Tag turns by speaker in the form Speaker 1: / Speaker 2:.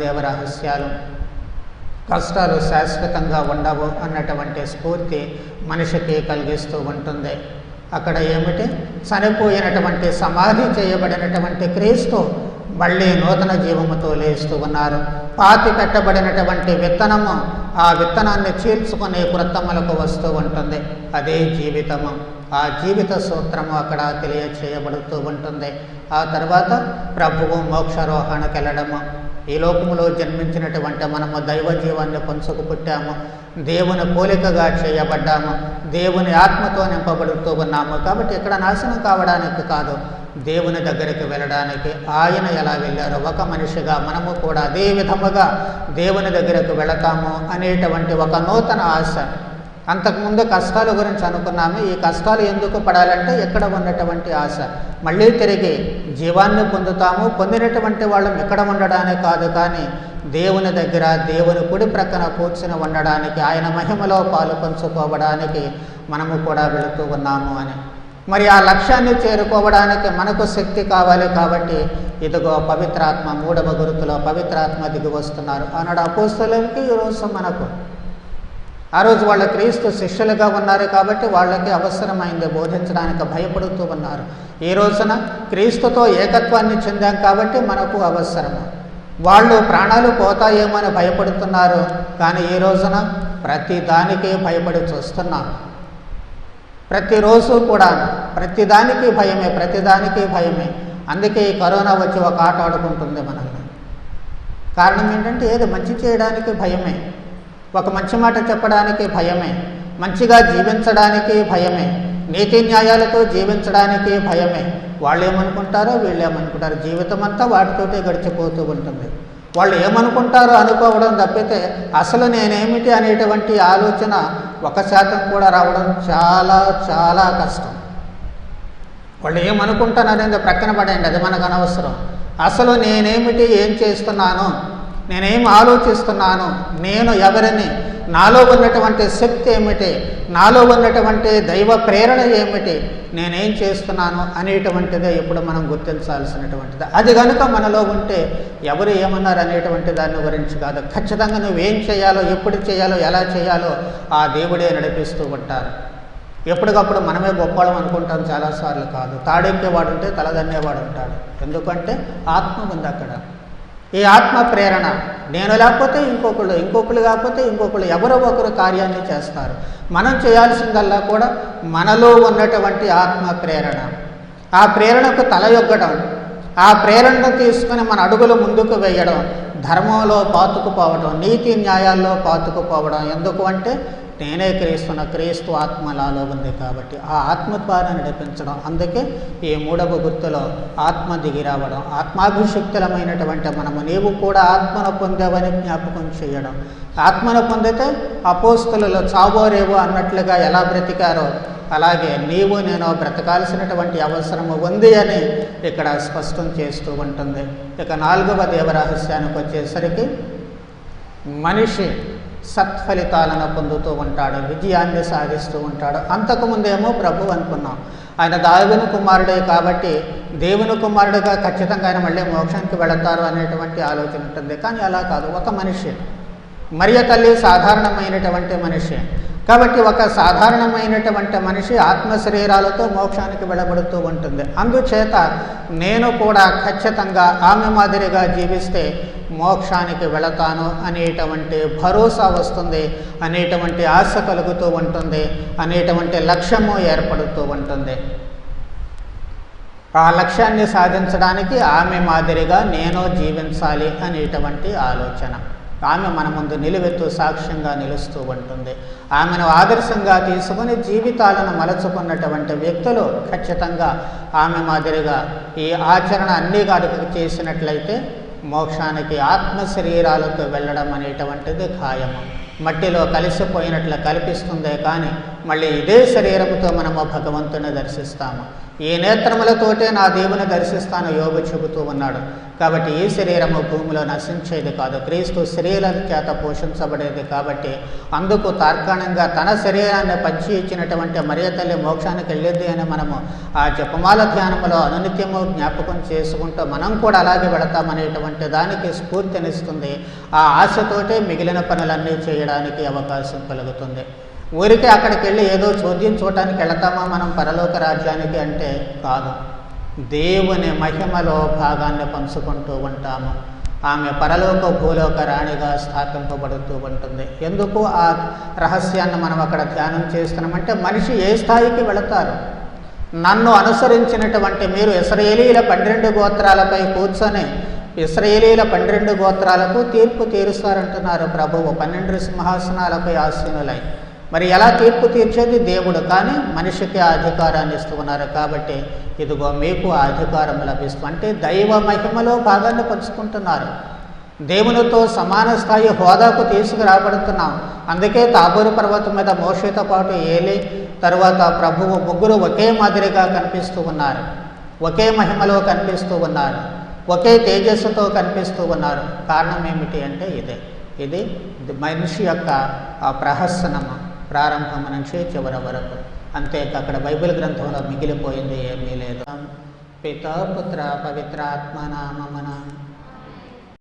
Speaker 1: దేవరహస్యాలు. కష్టాలు శాశ్వతంగా ఉండవు అన్నటువంటి స్ఫూర్తి మనిషికి కలిగిస్తూ ఉంటుంది. అక్కడ ఏమిటి, చనిపోయినటువంటి సమాధి చేయబడినటువంటి క్రీస్తు మళ్ళీ నూతన జీవముతో లేస్తూ ఉన్నారు. పాతి పెట్టబడినటువంటి విత్తనము ఆ విత్తనాన్ని చీల్చుకునే కృత్తములకు వస్తూ ఉంటుంది. అదే జీవితము. ఆ జీవిత సూత్రము అక్కడ తెలియచేయబడుతూ ఉంటుంది. ఆ తర్వాత ప్రభువు మోక్షారోహణకు వెళ్ళడము. ఈ లోకములో జన్మించినటువంటి మనము దైవ జీవాన్ని పంచుకు పుట్టాము, దేవుని పోలికగా చేయబడ్డాము, దేవుని ఆత్మతో నింపబడుతూ ఉన్నాము. కాబట్టి ఇక్కడ నాశనం కావడానికి కాదు, దేవుని దగ్గరికి వెళ్ళడానికి. ఆయన ఎలా వెళ్ళారో ఒక మనిషిగా మనము కూడా అదే విధముగా దేవుని దగ్గరకు వెళతాము అనేటువంటి ఒక నూతన ఆశ. అంతకుముందు కష్టాల గురించి అనుకున్నాము. ఈ కష్టాలు ఎందుకు పడాలంటే ఇక్కడ ఉన్నటువంటి ఆశ. మళ్ళీ తిరిగి జీవాన్ని పొందుతాము. పొందినటువంటి వాళ్ళం ఇక్కడ ఉండడానికి కాదు, కానీ దేవుని దగ్గర దేవుని కుడి ప్రక్కన కూర్చుని ఉండడానికి, ఆయన మహిమలో పాలు పంచుకోవడానికి మనము కూడా వెళుతూ ఉన్నాము అని. మరి ఆ లక్ష్యాన్ని చేరుకోవడానికి మనకు శక్తి కావాలి. కాబట్టి ఇదిగో పవిత్రాత్మ, 3వ గురుతులో పవిత్రాత్మ దిగి వస్తున్నారు. ఆనాడు అపోస్తలులకి, ఈరోజు మనకు. ఆ రోజు వాళ్ళ క్రీస్తు శిష్యులుగా ఉన్నారు కాబట్టి వాళ్ళకి అవసరమైంది బోధించడానికి భయపడుతూ ఉన్నారు. ఈ రోజున క్రీస్తుతో ఏకత్వాన్ని చెందాం కాబట్టి మనకు అవసరము. వాళ్ళు ప్రాణాలు పోతాయేమని భయపడుతున్నారు, కానీ ఈ రోజున ప్రతి దానికి భయపడి చూస్తున్నారు. ప్రతిరోజు కూడా ప్రతిదానికి భయమే, ప్రతిదానికి భయమే. అందుకే ఈ కరోనా వచ్చి ఒక ఆట ఆడుకుంటుంది మనల్ని. కారణం ఏంటంటే ఏది మంచి చేయడానికి భయమే, ఒక మంచి మాట చెప్పడానికి భయమే, మంచిగా జీవించడానికి భయమే, నీతి న్యాయాలతో జీవించడానికి భయమే. వాళ్ళు ఏమనుకుంటారో వీళ్ళు ఏమనుకుంటారో, జీవితం అంతా వాటితోటే గడిచిపోతూ ఉంటుంది. వాళ్ళు ఏమనుకుంటారో అనుకోవడం తప్పితే అసలు నేనేమిటి అనేటువంటి ఆలోచన 1% కూడా రావడం చాలా చాలా కష్టం. వాళ్ళు ఏమనుకుంటారనేది ప్రక్కన పడేయండి, అది మనకు అనవసరం. అసలు నేనేమిటి, ఏం చేస్తున్నాను, నేనేం ఆలోచిస్తున్నాను, నేను ఎవరిని, నాలో ఉన్నటువంటి శక్తి ఏమిటి, నాలో ఉన్నటువంటి దైవ ప్రేరణ ఏమిటి, నేనేం చేస్తున్నాను అనేటువంటిదే ఇప్పుడు మనం గుర్తించాల్సినటువంటిది. అది కనుక మనలో ఉంటే ఎవరు ఏమన్నారు అనేటువంటి దాని గురించి కాదు, ఖచ్చితంగా నువ్వేం చేయాలో, ఎప్పుడు చేయాలో, ఎలా చేయాలో ఆ దేవుడే నడిపిస్తూ ఉంటారు. ఎప్పటికప్పుడు మనమే గొప్పవాళ్ళం అనుకుంటాం చాలాసార్లు. కాదు, తాడెక్కేవాడు ఉంటే తలదన్నేవాడు ఉంటాడు. ఎందుకంటే ఆత్మ ఉంది అక్కడ. ఈ ఆత్మ ప్రేరణ, నేను లేకపోతే ఇంకొకళ్ళు, ఇంకొకళ్ళు కాకపోతే ఇంకొకళ్ళు, ఎవరో ఒకరు కార్యాన్ని చేస్తారు. మనం చేయాల్సిందల్లా కూడా మనలో ఉన్నటువంటి ఆత్మ ప్రేరణ, ఆ ప్రేరణకు తలయొగ్గడం, ఆ ప్రేరణను తీసుకుని మన అడుగులు ముందుకు వేయడం, ధర్మంలో పాతుకుపోవడం, నీతి న్యాయాల్లో పాతుకుపోవడం. ఎందుకు అంటే నేనే క్రీస్తున్న, క్రీస్తు ఆత్మ నాలో ఉంది కాబట్టి ఆ ఆత్మ ద్వారా నడిపించడం. అందుకే ఈ 3వ గుర్తులో ఆత్మ దిగి రావడం, ఆత్మాభిషిక్తులమైనటువంటి మనము నీవు కూడా ఆత్మను పొందావని జ్ఞాపకం చేయడం. ఆత్మను పొందితే అపోస్తలులు చావోరేవో అన్నట్లుగా ఎలా బ్రతికారో అలాగే నీవు నేను బ్రతకాల్సినటువంటి అవసరము ఉంది అని ఇక్కడ స్పష్టం చేస్తూ ఉంటుంది. ఇక 4వ దేవరహస్యానికి వచ్చేసరికి మనిషి సత్ఫలితాలను పొందుతూ ఉంటాడు, విజయాన్ని సాధిస్తూ ఉంటాడు. అంతకుముందేమో ప్రభు అనుకున్నాం, ఆయన దేవుని కుమారుడే కాబట్టి దేవుని కుమారుడిగా ఖచ్చితంగా ఆయన మళ్ళీ మోక్షానికి వెళతారు అనేటువంటి ఆలోచన ఉంటుంది. కానీ అలా కాదు, ఒక మనిషి, మరియ తల్లి సాధారణమైనటువంటి మనిషి కాబట్టి ఒక సాధారణమైనటువంటి మనిషి ఆత్మ శరీరాలతో మోక్షానికి వెళ్ళబడుతూ ఉంటుంది. అందుచేత నేను కూడా ఖచ్చితంగా ఆమె మాదిరిగా జీవిస్తే మోక్షానికి వెళతాను అనేటువంటి భరోసా వస్తుంది, అనేటువంటి ఆశ కలుగుతూ ఉంటుంది, అనేటువంటి లక్ష్యము ఏర్పడుతూ ఉంటుంది. ఆ లక్ష్యాన్ని సాధించడానికి ఆమె మాదిరిగా నేను జీవించాలి అనేటువంటి ఆలోచన. ఆమె మన ముందు నిలువెత్తు సాక్ష్యంగా నిలుస్తూ ఉంటుంది. ఆమెను ఆదర్శంగా తీసుకుని జీవితాలను మలచుకున్నటువంటి వ్యక్తులు ఖచ్చితంగా ఆమె మాదిరిగా ఈ ఆచరణ అన్ని గాడుకు చేసినట్లయితే మోక్షానికి ఆత్మ శరీరాలతో వెళ్ళడం అనేటువంటిది ఖాయము. మట్టిలో కలిసిపోయినట్లు కల్పిస్తుందే కానీ మళ్ళీ ఇదే శరీరముతో మనము భగవంతుని దర్శిస్తాము. ఈ నేత్రములతోటే నా దేవుని దర్శిస్తాను యోగు చెబుతూ ఉన్నాడు. కాబట్టి ఈ శరీరము భూమిలో నశించేది కాదు, క్రీస్తు శరీరం చేత పోషించబడేది. కాబట్టి అందుకు తార్కాణంగా తన శరీరాన్ని పంచి ఇచ్చినటువంటి మరియ తల్లి మోక్షానికి వెళ్ళింది అని మనము ఆ జపమాల ధ్యానములో అనునిత్యము జ్ఞాపకం చేసుకుంటూ మనం కూడా అలాగే వెళతామనేటువంటి దానికి స్ఫూర్తినిస్తుంది. ఆ ఆశతోటే మిగిలిన పనులన్నీ చేయడానికి అవకాశం కలుగుతుంది. ఊరికే అక్కడికి వెళ్ళి ఏదో చోద్యం చూడటానికి వెళతామా మనం పరలోక రాజ్యానికి అంటే కాదు. దేవుని మహిమలో భాగాన్ని పంచుకుంటూ ఉంటాము. ఆమె పరలోక భూలోక రాణిగా స్థాపింపబడుతూ ఉంటుంది. ఎందుకు ఆ రహస్యాన్ని మనం అక్కడ ధ్యానం చేస్తున్నామంటే మనిషి ఏ స్థాయికి వెళతారు. నన్ను అనుసరించినటువంటి మీరు ఇశ్రాయేలీల 12 గోత్రాలపై కూర్చొని ఇశ్రాయేలీల 12 గోత్రాలకు తీర్పు తీరుస్తారంటున్నారు ప్రభువు 12 సింహాసనాలపై ఆసీనులై. మరి ఎలా తీర్పు తీర్చేది దేవుడు, కానీ మనిషికి ఆ అధికారాన్ని ఇస్తూ ఉన్నారు. కాబట్టి ఇదిగో మీకు ఆ అధికారం లభిస్తుంది. అంటే దైవ మహిమలో భాగాన్ని పంచుకుంటున్నారు. దేవునితో సమాన స్థాయి హోదాకు తీసుకురాబడుతున్నాం. అందుకే తాబోరు పర్వతం మీద మోషేతో పాటు ఏలి తరువాత ప్రభువు ముగ్గురు ఒకే మాదిరిగా కనిపిస్తూ ఉన్నారు, ఒకే మహిమలో కనిపిస్తూ ఉన్నారు, ఒకే తేజస్సుతో కనిపిస్తూ ఉన్నారు. కారణం ఏమిటి అంటే ఇది మనిషి యొక్క ఆ ప్రహసనము ప్రారంభం నుంచి చివరి వరకు. అంతే, అక్కడ బైబిల్ గ్రంథంలో మిగిలిపోయింది ఏమీ లేదు. పితా పుత్ర పవిత్రాత్మ నామమున